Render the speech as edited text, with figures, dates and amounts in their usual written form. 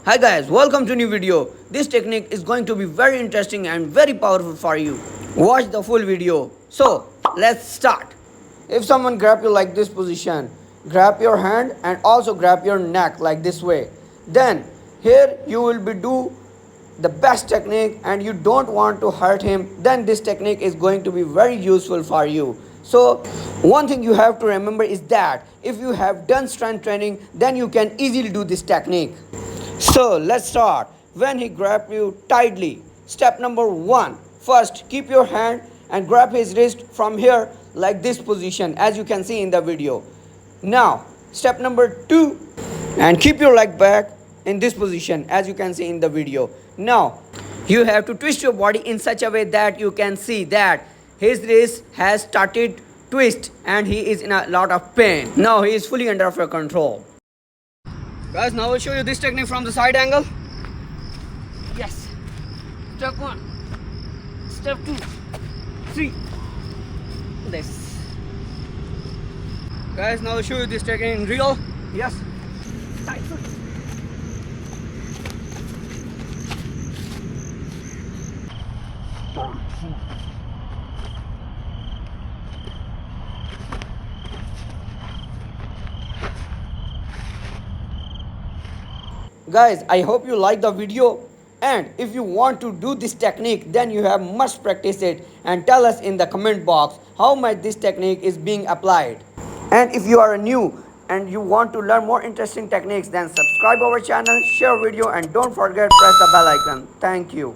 Hi guys, welcome to new video. This technique is going to be very interesting and very powerful for you. Watch the full video. So, let's start. If someone grab you like this position, grab your hand and also grab your neck like this way. Then, here you will be do the best technique and you don't want to hurt him, then this technique is going to be very useful for you. So one thing you have to remember is that if you have done strength training, then you can easily do this technique. So let's start. When he grab you tightly, step number 1, first keep your hand and grab his wrist from here like this position as you can see in the video. Now step number 2, and keep your leg back in this position as you can see in the video. Now you have to twist your body in such a way that you can see that his wrist has started twist and he is in a lot of pain. Now he is fully under your control. Guys, now I'll show you this technique from the side angle. Yes. Step 1, step 2, 3. This. Guys, now I'll show you this technique in real. Yes. Tight foot. Guys, I hope you like the video, and if you want to do this technique, then you have must practice it and tell us in the comment box how much this technique is being applied. And if you are new and you want to learn more interesting techniques, then subscribe our channel, share video, and don't forget press the bell icon. Thank you.